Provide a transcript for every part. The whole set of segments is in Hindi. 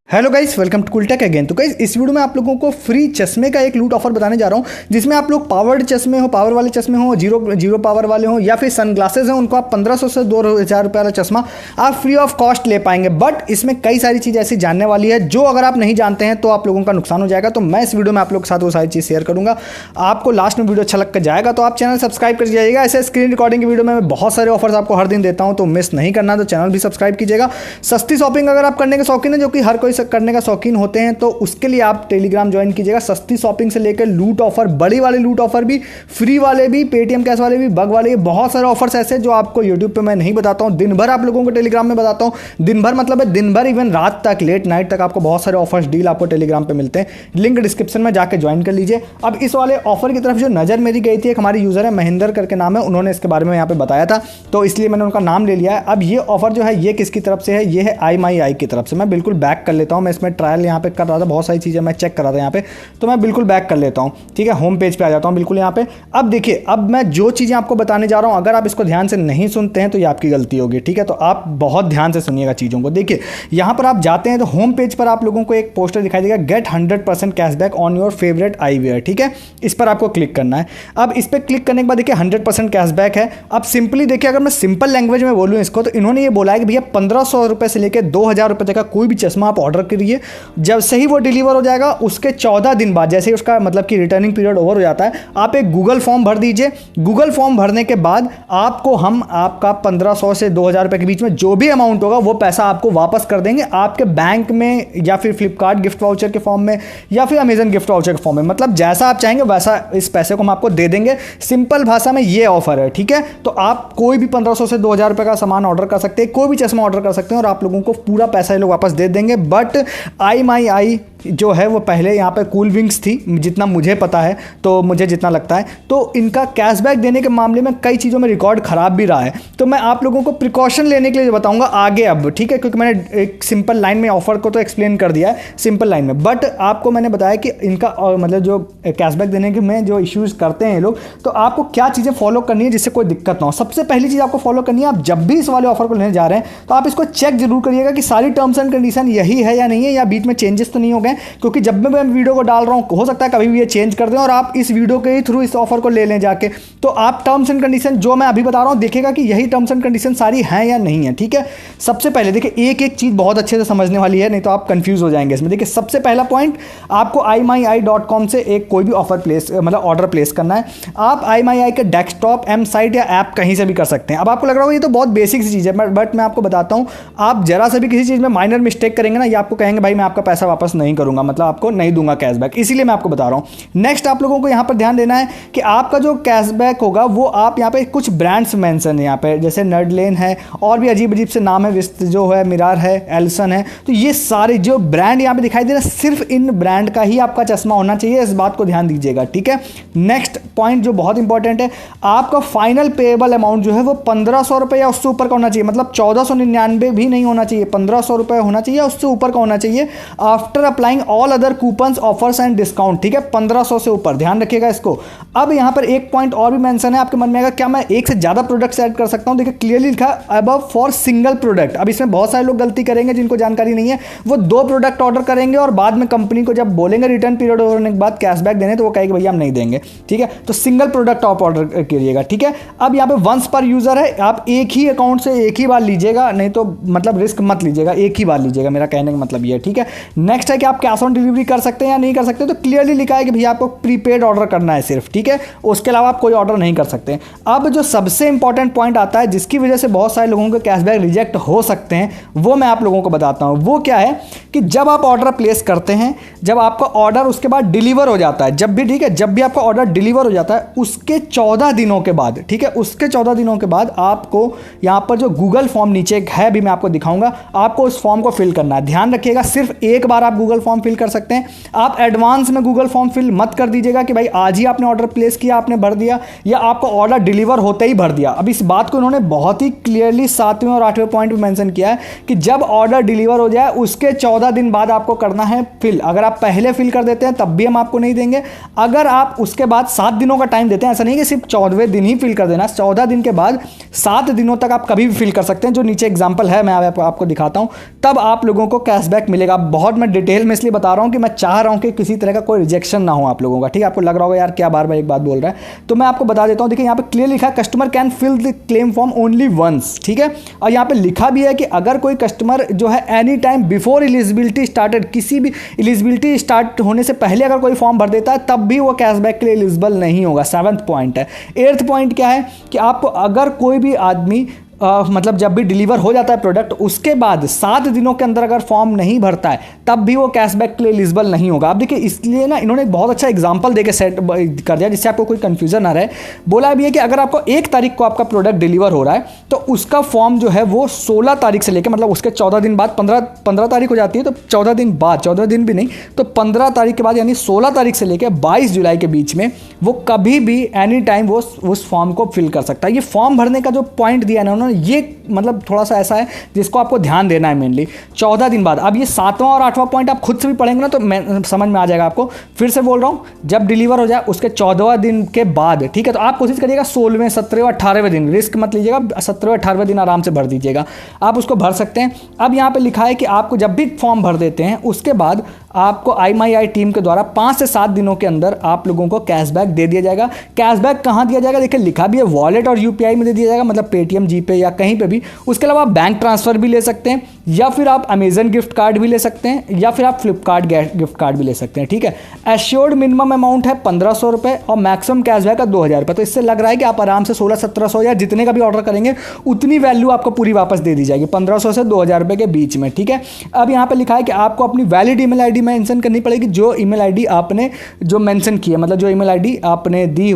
Hello guys, welcome to Cooltech again. तो गाइस, इस वीडियो में आप लोगों को फ्री चश्मे का एक लूट ऑफर बताने जा रहा हूं, जिसमें आप लोग पावर्ड चश्मे हो, पावर वाले चश्मे हो, जीरो पावर वाले हो, या फिर सनग्लासेस हैं, उनको आप 1500 से 2000 रुपये वाला चश्मा आप फ्री ऑफ कॉस्ट ले पाएंगे। बट इसमें कई सारी चीज़ ऐसी जानने वाली है जो अगर आप नहीं जानते हैं तो आप लोगों का नुकसान हो जाएगा। तो मैं इस वीडियो में आप लोग के साथ वो सारी चीज़ शेयर करूंगा। आपको लास्ट में वीडियो अच्छा लग कर जाएगा तो आप चैनल सब्सक्राइब कर जाइएगा। ऐसे स्क्रीन रिकॉर्डिंग की वीडियो में मैं बहुत सारे ऑफर्स आपको हर दिन देता हूँ, तो मिस नहीं करना, तो चैनल भी सब्सक्राइब कीजिएगा। सस्ती शॉपिंग अगर आप करने के शौकीन है, जो कि हर कोई करने का शौकीन होते हैं, तो उसके लिए आप टेलीग्राम ज्वाइन कीजिएगा। सस्ती शॉपिंग से लेकर लूट ऑफर, बड़ी वाले लूट ऑफर भी, फ्री वाले भी, पेटीएम कैश वाले भी, बग वाले, बहुत सारे ऑफर्स ऐसे जो आपको यूट्यूब पे मैं नहीं बताता हूं, दिन भर आप लोगों को टेलीग्राम में बताता हूं। दिन भर मतलब है दिन भर, इवन रात तक, लेट नाइट तक आपको बहुत सारे ऑफर्स, डील आपको टेलीग्राम पे मिलते हैं। लिंक डिस्क्रिप्शन में जाकर ज्वाइन कर लीजिए। अब इस वाले ऑफर की तरफ जो नजर मेरी गई थी, एक हमारी यूजर है महेंद्र करके नाम है, उन्होंने इसके बारे में यहाँ पे बताया था, तो इसलिए मैंने उनका नाम ले लिया है। अब ये ऑफर जो है ये किसकी तरफ से है? ये है iMyEye की तरफ से। मैं बिल्कुल बैक कर लेता हूँ, मैं इसमें ट्रायल यहाँ पे कर रहा था, बहुत सारी चीज़ें मैं चेक कर रहा था यहाँ पे, तो मैं बिल्कुल बैक कर लेता हूँ। ठीक है, होम पेज पे आ जाता हूँ बिल्कुल यहाँ पे। अब देखिए, अब मैं जो चीज़ें आपको बताने जा रहा हूँ, अगर आप इसको ध्यान से नहीं सुनते हैं तो ये आपकी गलती होगी। ठीक है, तो आप बहुत ध्यान से सुनिएगा चीज़ों को। देखिए, यहाँ पर आप जाते हैं तो होम पेज पर आप लोगों को एक पोस्टर दिखाई देगा, get 100% cashback on your favourite eyewear. ठीक है, इस पर आपको क्लिक करना है। अब इस पर क्लिक करने के बाद देखिए 100% कैशबैक है। अब सिंपली देखिए, अगर मैं सिंपल लैंग्वेज में बोलूँ इसको, तो इन्होंने ये बोला है कि भैया 1500 रुपये से लेकर 2000 रुपये तक का कोई भी चश्मा आप ऑर्डर करिए, जब से ही वो डिलीवर हो जाएगा उसके 14 दिन बाद, जैसे ही उसका मतलब कि रिटर्निंग पीरियड ओवर हो जाता है, आप एक गूगल फॉर्म भर दीजिए। गूगल फॉर्म भरने के बाद आपको हम आपका 1500 से 2000 रुपये के बीच में जो भी अमाउंट होगा वो पैसा आपको वापस कर देंगे आपके बैंक में, या फिर फ्लिपकार्ट गिफ्ट वाउचर के फॉर्म में, या फिर अमेजन गिफ्ट वाउचर के फॉर्म में। मतलब जैसा आप चाहेंगे वैसा इस पैसे को हम आपको दे देंगे। सिंपल भाषा में ये ऑफर है। ठीक है, तो आप कोई भी 1500 से 2000 रुपये का सामान ऑर्डर कर सकते हैं, कोई भी चश्मा ऑर्डर कर सकते हैं, और आप लोगों को पूरा पैसा ये लोग वापस दे देंगे। बट iMyEye जो है वो पहले यहाँ पे कूल विंग्स थी, जितना मुझे पता है, तो मुझे जितना लगता है, तो इनका कैशबैक देने के मामले में कई चीज़ों में रिकॉर्ड ख़राब भी रहा है। तो मैं आप लोगों को प्रिकॉशन लेने के लिए बताऊंगा आगे अब। ठीक है, क्योंकि मैंने एक सिंपल लाइन में ऑफर को तो एक्सप्लेन कर दिया है सिंपल लाइन में, बट आपको मैंने बताया कि इनका मतलब जो कैशबैक देने के में जो इश्यूज़ करते हैं ये लोग, तो आपको क्या चीज़ें फॉलो करनी है जिससे कोई दिक्कत ना हो। सबसे पहली चीज़ आपको फॉलो करनी है, आप जब भी इस वाले ऑफर को लेने जा रहे हैं तो आप इसको चेक जरूर करिएगा कि सारी टर्म्स एंड कंडीशन यही है या नहीं है, या बीच में चेंजेस तो नहीं हो गए। क्योंकि जब मैं वीडियो को डाल रहा हूं, हो सकता है कभी भी ये चेंज कर दें और आप इस वीडियो के ही थ्रू इस ऑफर को ले लें जाके, तो आप टर्म्स एंड कंडीशन जो मैं अभी बता रहा हूं देखिएगा कि यही टर्म्स एंड कंडीशन सारी हैं या नहीं है। ठीक है, सबसे पहले देखिए, एक एक चीज बहुत अच्छे से समझने वाली है, नहीं तो आप कंफ्यूज हो जाएंगे इसमें। देखिए, सबसे पहला पॉइंट, आपको iMyEye.com से एक कोई भी ऑफर प्लेस मतलब ऑर्डर प्लेस करना है। आप iMyEye के डेस्कटॉप, एम साइट या ऐप कहीं से भी कर सकते हैं। अब आपको लग रहा होगा ये तो बहुत बेसिक सी चीज़ है, बट मैं आपको बताता हूँ, आप जरा से भी किसी चीज़ में माइनर मिस्टेक करेंगे ना, ये आपको कहेंगे भाई मैं आपका पैसा वापस नहीं करूंगा, मतलब आपको नहीं दूंगा कैशबैक, इसीलिए मैं आपको बता रहा हूं। नेक्स्ट आप लोगों को यहां पर ध्यान देना है कि आपका जो कैशबैक होगा वो आप यहां पे कुछ ब्रांड्स मेंशन है यहां पे, जैसे नर्डलेन है, और भी अजीब अजीब से नाम है, विस्ट जो है, मिरार है, एल्सन है, तो ये सारे जो ब्रांड यहां पे दिखाई दे रहे हैं, सिर्फ इन ब्रांड का ही आपका चश्मा होना चाहिए, इस बात को ध्यान दीजिएगा। ठीक है, नेक्स्ट पॉइंट जो बहुत इंपॉर्टेंट है, आपका फाइनल पेएबल अमाउंट जो है वो 1500 रुपये या उससे ऊपर का होना चाहिए। मतलब 1499 भी नहीं होना चाहिए, 1500 रुपये होना चाहिए, उससे ऊपर का होना चाहिए। After applying all other coupons, offers and discount. ठीक है, 1500 से ऊपर, ध्यान रखिएगा इसको। अब यहां पर एक पॉइंट और भी मेंशन है, आपके मन में आएगा क्या मैं एक से ज्यादा प्रोडक्ट्स ऐड कर सकता हूं? देखिए, क्लियरली लिखा है अबव फॉर सिंगल प्रोडक्ट। अब इसमें बहुत सारे लोग गलती करेंगे जिनको जानकारी नहीं है, वो 2 प्रोडक्ट ऑर्डर करेंगे और बाद में कंपनी को जब बोलेंगे रिटर्न पीरियड होने के बाद कैशबैक देने, तो वो कहेगा भैया हम नहीं देंगे। ठीक है, तो सिंगल प्रोडक्ट आप ऑर्डर करिएगा। ठीक है, अब यहाँ पे वंस पर यूजर है, आप एक ही अकाउंट से एक ही बार लीजिएगा, नहीं तो मतलब रिस्क मत लीजिएगा, एक ही बार लीजिएगा, मेरा कहने का मतलब ये है। ठीक है, नेक्स्ट है कि आप कैश ऑन डिलीवरी कर सकते हैं या नहीं कर सकते, तो क्लियरली लिखा है कि भैया आपको प्रीपेड ऑर्डर करना है सिर्फ। ठीक है, उसके अलावा आप कोई ऑर्डर नहीं कर सकते। अब जो सबसे इंपॉर्टेंट पॉइंट आता है जिसकी वजह से बहुत सारे लोगों के कैशबैक रिजेक्ट हो सकते हैं, वो मैं आप लोगों को बताता हूं। वो क्या है कि जब आप ऑर्डर प्लेस करते हैं, जब आपका ऑर्डर उसके बाद डिलीवर हो जाता है, जब भी, ठीक है, जब भी आपका ऑर्डर डिलीवर हो जाता है उसके 14 दिनों के बाद, ठीक है, उसके 14 दिनों के बाद आपको यहां पर जो गूगल फॉर्म नीचे एक है, भी मैं आपको दिखाऊंगा, आपको उस फॉर्म को फिल करना है। ध्यान रखिएगा, सिर्फ एक बार आप गूगल फॉर्म फिल कर सकते हैं। आप एडवांस में गूगल फॉर्म फिल मत कर दीजिएगा कि भाई आज ही आपने ऑर्डर प्लेस किया, आपने भर दिया, या आपका ऑर्डर डिलीवर होते ही भर दिया। अब इस बात को इन्होंने बहुत ही क्लियरली 7वें और 8वें पॉइंट में मेंशन किया है कि जब ऑर्डर डिलीवर हो जाए उसके 14 दिन बाद आपको करना है फिल। अगर आप पहले फिल कर देते हैं तब भी हम आपको नहीं देंगे। अगर आप उसके बाद 7 दिनों का टाइम देते हैं, ऐसा नहीं कि सिर्फ 14वें दिन ही फिल कर देना, 14 दिन के बाद 7 दिनों तक आप कभी भी फिल कर सकते हैं, जो नीचे एग्जाम्पल है मैं आपको दिखाता हूं, तब आप लोगों को कैशबैक मिलेगा। बहुत मैं डिटेल में इसलिए बता रहा हूँ कि मैं चाह रहा हूँ कि किसी तरह का कोई रिजेक्शन ना हो आप लोगों का, ठीक है। आपको लग रहा होगा यार क्या बार बार एक बात बोल रहा है, तो मैं आपको बता देता हूँ। देखिए यहाँ पे क्लियर लिखा है customer can fill the claim form only once, ठीक है। और यहाँ पे लिखा भी है कि अगर कोई कस्टमर जो है any time before eligibility started, किसी भी एलिजिबिलिटी स्टार्ट होने से पहले अगर कोई फॉर्म भर देता है तब भी वो कैशबैक के लिए एलिजिबल नहीं होगा। 7th पॉइंट है। 8th पॉइंट क्या है कि आपको अगर कोई भी आदमी मतलब जब भी डिलीवर हो जाता है प्रोडक्ट, उसके बाद 7 दिनों के अंदर अगर फॉर्म नहीं भरता है तब भी वो कैशबैक के लिए एलिजिबल नहीं होगा। आप देखिए इसलिए ना इन्होंने एक बहुत अच्छा एग्जांपल देके सेट कर दिया जिससे आपको कोई कंफ्यूजन ना रहे। बोला भी है कि अगर आपको 1 तारीख को आपका प्रोडक्ट डिलीवर हो रहा है तो उसका फॉर्म जो है वो 16 तारीख से लेकर, मतलब उसके 14 दिन बाद, 15 तारीख हो जाती है तो 14 दिन बाद, 14 दिन भी नहीं तो 15 तारीख के बाद यानी 16 तारीख से लेकर 22 जुलाई के बीच में वो कभी भी एनी टाइम वो उस फॉर्म को फिल कर सकता है। ये फॉर्म भरने का जो पॉइंट दिया ना उन्होंने, ये मतलब थोड़ा सा ऐसा है जिसको आपको ध्यान देना है मेनली। 14 दिन बाद, अब ये 7वां और 8वां पॉइंट आप खुद से भी पढ़ेंगे ना तो मैं समझ में आ जाएगा आपको। फिर से बोल रहा हूँ, जब डिलीवर हो जाए उसके 14वां दिन के बाद, ठीक है, तो आप कोशिश करिएगा 16वें, 17वें, 18वें दिन, रिस्क मत लीजिएगा, 17वें 18वें दिन आराम से भर दीजिएगा, आप उसको भर सकते हैं। अब यहाँ पे लिखा है कि आपको जब भी फॉर्म भर देते हैं उसके बाद आपको IMII टीम के द्वारा 5 से 7 दिनों के अंदर आप लोगों को कैशबैक दे दिया जाएगा। कैशबैक कहाँ दिया जाएगा, देखिए लिखा भी है वॉलेट और UPI में दे दिया जाएगा, मतलब पेटीएम, जीपे या कहीं पे भी। उसके अलावा आप बैंक ट्रांसफर भी ले सकते हैं, या फिर आप अमेजन गिफ्ट कार्ड भी ले सकते हैं, या फिर आप फ्लिपकार्ट गिफ्ट कार्ड भी ले सकते हैं, ठीक है। एश्योर्ड मिनिमम अमाउंट है 1500 रुपये और मैक्सिमम कैशबैक है 2000 रुपये। तो इससे लग रहा है कि आप आराम से 1600-1700 या जितने का भी ऑर्डर करेंगे उतनी वैल्यू आपको पूरी वापस दे दी जाएगी, 1500 से 2000 रुपये के बीच में, ठीक है। अब यहाँ पे लिखा है कि आपको अपनी वैलिड ईमेल आईडी मेंशन करनी पड़ेगी, जो ईमेल आईडी आपने जो मेंशन की है, मतलब जो ईमेल आईडी आपने दी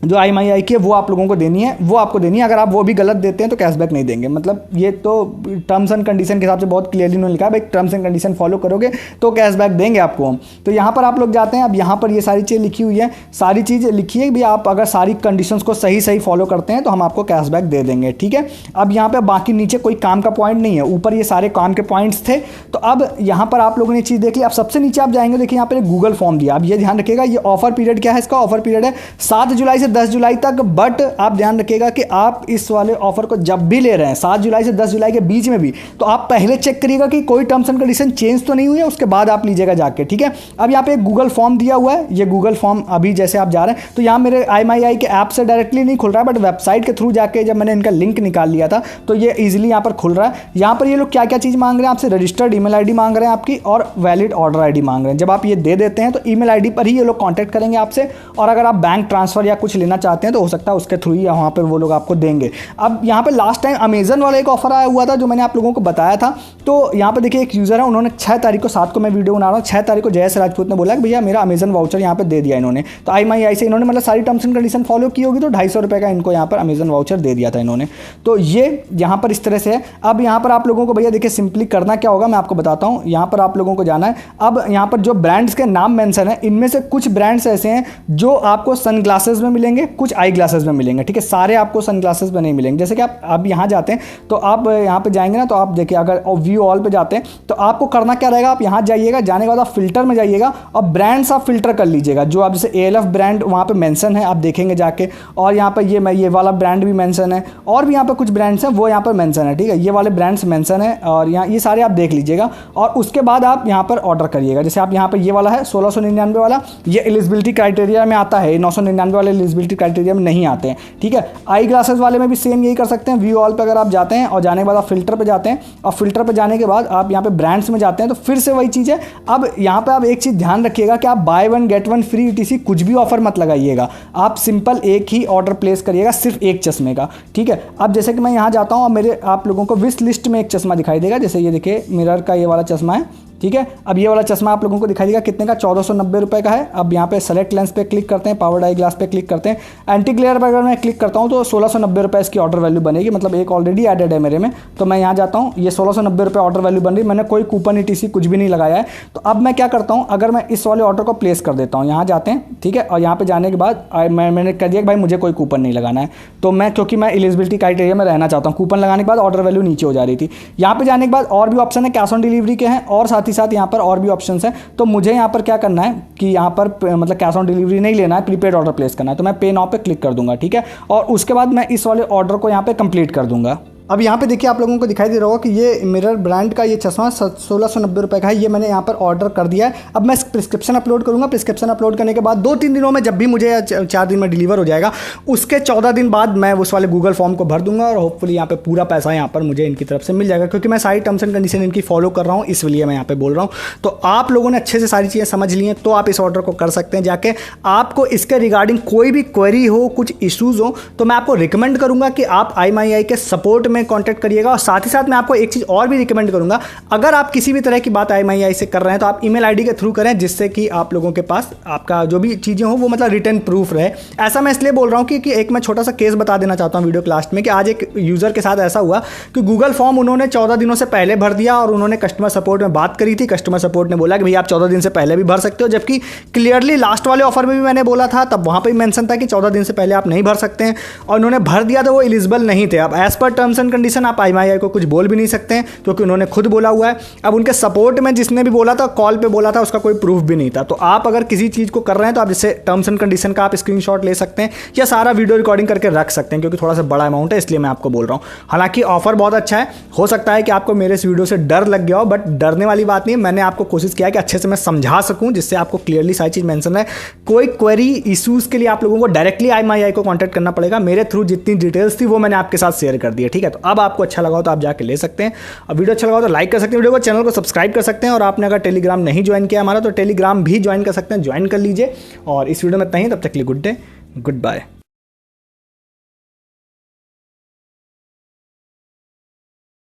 जो IMII की है वो आप लोगों को देनी है, वो आपको देनी है। अगर आप वो भी गलत देते हैं तो कैशबैक नहीं देंगे। मतलब ये तो टर्म्स एंड कंडीशन के हिसाब से बहुत क्लियरली उन्होंने लिखा है, भाई टर्म्स एंड कंडीशन फॉलो करोगे तो कैशबैक देंगे आपको हम। तो यहाँ पर आप लोग जाते हैं, अब यहाँ पर ये सारी चीज़ लिखी हुई है, सारी चीज़ लिखी है भी आप अगर सारी कंडीशंस को सही सही फॉलो करते हैं तो हम आपको कैशबैक दे देंगे, ठीक है। अब यहाँ पर बाकी नीचे कोई काम का पॉइंट नहीं है, ऊपर ये सारे काम के पॉइंट्स थे। तो अब यहाँ पर आप लोगों ने चीज़ देख ली। अब सबसे नीचे आप जाएंगे, देखिए यहाँ पर गूगल फॉर्म दिया। अब ये ध्यान रखिएगा, ये ऑफर पीरियड क्या है, इसका ऑफर पीरियड है 7 जुलाई से 10 जुलाई तक। बट आप ध्यान रखिएगा कि आप इस वाले ऑफर को जब भी ले रहे हैं 7 जुलाई से 10 जुलाई के बीच में भी, तो आप पहले चेक करिएगा कि कोई टर्म्स एंड कंडीशन चेंज तो नहीं हुई है, उसके बाद आप लीजिएगा जाके, ठीक है। अब यहाँ पे एक गूगल फॉर्म दिया हुआ है, ये गूगल फॉर्म अभी जैसे आप जा रहे हैं तो यहाँ मेरे IMII के ऐप से डायरेक्टली नहीं खुल रहा है, बट वेबसाइट के थ्रू जाके जब मैंने इनका लिंक निकाल लिया था तो ये ईजिली यहाँ पर खुल रहा है। यहाँ पर ये लोग क्या क्या चीज़ मांग रहे हैं आपसे, रजिस्टर्ड ईमेल आईडी मांग रहे हैं आपकी और वैलिड ऑर्डर आईडी मांग रहे हैं। जब आप ये दे देते हैं तो ईमेल आईडी पर ही ये लोग कॉन्टैक्ट करेंगे आपसे, और अगर आप बैंक ट्रांसफर या कुछ लेना चाहते हैं तो हो सकता है उसके थ्रू ही वहाँ पर वो लोग आपको देंगे। अब यहाँ पे लास्ट टाइम अमेजन वाला एक ऑफर आया हुआ था जो मैंने आप लोगों को बताया था। तो यहाँ पे देखिए एक यूज़र है, उन्होंने 6 तारीख को, 7 को मैं वीडियो बना रहा हूँ, 6 तारीख को जयेश राजपूत ने बोला कि भैया मेरा अमेजन वाउचर यहाँ पे दे दिया इन्होंने। तो IMII से इन्होंने मतलब सारी टर्म्स एंड कंडीशन फॉलो की होगी तो 250 रुपये का इनको यहाँ पर अमेजन वाउचर दे दिया था इन्होंने। तो ये यहाँ पर इस तरह से है। अब यहाँ पर आप लोगों को भैया देखिए सिंपली करना क्या होगा मैं आपको बताता हूँ। यहाँ पर आप लोगों को जाना है, अब यहाँ पर जो ब्रांड्स के नाम मेंशन है इनमें से कुछ ब्रांड्स ऐसे हैं जो आपको सन ग्लासेस में मिलेंगे, कुछ आई ग्लासेस में मिलेंगे, ठीक है। सारे आपको सन ग्लासेस में नहीं मिलेंगे। जैसे कि आप यहाँ जाते हैं तो आप यहाँ पे जाएंगे ना तो आप देखिए अगर व्यू ऑल पे जाते हैं तो आपको करना क्या रहेगा, आप यहाँ जाइएगा, जाने के बाद आप फिल्टर में जाइएगा और ब्रांड्स आप फिल्टर कर लीजिएगा। जो आप जैसे ALF ब्रांड वहाँ पे मेंशन है आप देखेंगे जाके, और यहाँ पर ये वाला ब्रांड भी मेंशन है, और भी यहाँ पर कुछ ब्रांड्स हैं वो यहाँ पर मेंशन है, ठीक है। ये वाले ब्रांड्स मेंशन है और यहाँ ये सारे आप देख लीजिएगा और उसके बाद आप यहाँ पर ऑर्डर करिएगा। जैसे आप यहाँ पर ये वाला है 1699 वाला, ये एलिजिबिलिटी क्राइटेरिया में आता है, 999 वाले एलिजिबिलिटी क्राइटेरिया में नहीं आते हैं, ठीक है। आई ग्लासेस वाले में भी सेम यही कर सकते हैं। व्यू ऑल पे अगर आप जाते हैं और जाने के बाद आप फिल्टर पे जाते हैं और फिल्टर पे जाने के बाद आप यहाँ पे ब्रांड्स में जाते हैं तो फिर से वही चीज़ है। अब यहाँ पे आप एक चीज़ ध्यान रखिएगा कि आप बाय 1 गेट 1 फ्री ETC कुछ भी ऑफर मत लगाइएगा, आप सिंपल एक ही ऑर्डर प्लेस करिएगा सिर्फ एक चश्मे का, ठीक है। अब जैसे कि मैं यहाँ जाता हूँ और मेरे आप लोगों को विश लिस्ट में एक चश्मा दिखाई देगा, जैसे ये देखिए मिरर का ये वाला चश्मा है, ठीक है। अब ये वाला चश्मा आप लोगों को दिखाई देगा कितने का, 1490 रुपये का है। अब यहाँ पे सेलेक्ट लेंस पे क्लिक करते हैं, पावर्ड आई ग्लास पे क्लिक करते हैं, एंटी ग्लेयर पर अगर मैं क्लिक करता हूँ तो 1690 रुपये इसकी ऑर्डर वैल्यू बनेगी, मतलब एक ऑलरेडी एडेड है मेरे में। तो मैं यहाँ जाता हूँ, ये 1690 रुपये ऑर्डर वैल्यू बन रही, मैंने कोई कूपन ETC कुछ भी नहीं लगाया है। तो अब मैं क्या करता हूँ, अगर मैं इस वाले ऑर्डर को प्लेस कर देता हूँ, यहाँ जाते हैं, ठीक है, और यहाँ पर जाने के बाद मैंने कह दिया कि भाई मुझे कोई कूपन नहीं लगाना है, तो मैं क्योंकि मैं एलिजिबिलिटी क्राइटेरिया में रहना चाहता हूँ। कूपन लगाने के बाद ऑर्डर वैल्यू नीचे हो जा रही थी। यहाँ पर जाने के बाद और भी ऑप्शन है, कैश ऑन डिलीवरी के हैं और साथ ही साथ यहाँ पर और भी ऑप्शंस हैं। तो मुझे यहाँ पर क्या करना है कि यहाँ पर मतलब कैश ऑन डिलीवरी नहीं लेना है, प्रीपेड ऑर्डर प्लेस करना है, तो मैं पे नाउ पे क्लिक कर दूंगा, ठीक है। और उसके बाद मैं इस वाले ऑर्डर को यहाँ पे कंप्लीट कर दूंगा। अब यहाँ पे देखिए आप लोगों को दिखाई दे रहा होगा कि ये मिरर ब्रांड का ये चश्मा 1690 रुपये का है। ये मैंने यहाँ पर ऑर्डर कर दिया है। अब मैं प्रिस्क्रिप्शन अपलोड करूँगा। प्रिस्क्रिप्शन अपलोड करने के बाद 2-3 दिनों में, जब भी मुझे 4 दिन में डिलीवर हो जाएगा, उसके 14 दिन बाद मैं उस वाले गूगल फॉर्म को भर दूंगा और होपफुली यहाँ पे पूरा पैसा यहाँ पर मुझे इनकी तरफ से मिल जाएगा, क्योंकि मैं सारी टर्म्स एंड कंडीशन इनकी फॉलो कर रहा हूँ, इसलिए मैं यहाँ पे बोल रहा हूँ। तो आप लोगों ने अच्छे से सारी चीज़ें समझ ली हैं तो आप इस ऑर्डर को कर सकते हैं। जाके आपको इसके रिगार्डिंग कोई भी क्वेरी हो, कुछ इशूज़ हो, तो मैं आपको रिकमेंड करूँगा कि आप IMEI के सपोर्ट में कॉन्टैक्ट करिएगा। और साथ ही साथ मैं आपको एक चीज़ और भी रिकमेंड करूँगा, अगर आप किसी भी तरह की बात IMEI से कर रहे हैं तो आप ईमेल ID के थ्रू करें, जिससे कि आप लोगों के पास आपका जो भी चीज़ें हो वो मतलब रिटर्न प्रूफ रहे। ऐसा मैं इसलिए बोल रहा हूँ कि एक मैं छोटा सा केस बता देना चाहता हूँ वीडियो के लास्ट में, कि आज एक यूज़र के साथ ऐसा हुआ कि गूगल फॉर्म उन्होंने 14 दिनों से पहले भर दिया और उन्होंने कस्टमर सपोर्ट में बात करी थी। कस्टमर सपोर्ट ने बोला कि भैया आप 14 दिन से पहले भी भर सकते हो, जबकि क्लियरली लास्ट वाले ऑफर में भी मैंने बोला था, तब वहाँ पर भी मेंशन था कि 14 दिन से पहले आप नहीं भर सकते हैं, और उन्होंने भर दिया तो वो एलिजिबल नहीं थे। अब as per terms and condition आप IMEI को कुछ बोल भी नहीं सकते हैं, क्योंकि उन्होंने खुद बोला हुआ है। अब उनके सपोर्ट में जिसने भी बोला था, कॉल पे बोला था, उसका कोई प्रूफ भी नहीं था। तो आप अगर किसी चीज़ को कर रहे हैं तो आप जैसे टर्म्स एंड कंडीशन का आप स्क्रीनशॉट ले सकते हैं या सारा वीडियो रिकॉर्डिंग करके रख सकते हैं, क्योंकि थोड़ा सा बड़ा अमाउंट है, इसलिए मैं आपको बोल रहा हूँ। हालांकि ऑफर बहुत अच्छा है, हो सकता है कि आपको मेरे इस वीडियो से डर लग गया हो, बट डरने वाली बात नहीं है। मैंने आपको कोशिश किया कि अच्छे से मैं समझा सकूँ, जिससे आपको क्लियरली सारी चीज़ मेंशन है। कोई क्वेरी इशूज़ के लिए आप लोगों को डायरेक्टली IMEI को कॉन्टैक्ट करना पड़ेगा। मेरे थ्रू जितनी डिटेल्स थी वो मैंने आपके साथ शेयर कर दी है, ठीक है। तो अब आपको अच्छा लगा हो तो आप जाके ले सकते हैं। और वीडियो अच्छा लगा तो लाइक कर सकते हैं, वीडियो को, चैनल को सब्सक्राइब कर सकते हैं। और आपने अगर टेलीग्राम नहीं ज्वाइन किया हमारा, तो टेलीग्राम भी ज्वाइन कर सकते हैं, ज्वाइन कर लीजिए। और इस वीडियो में इतना ही, तब तक के लिए गुड डे, गुड बाय।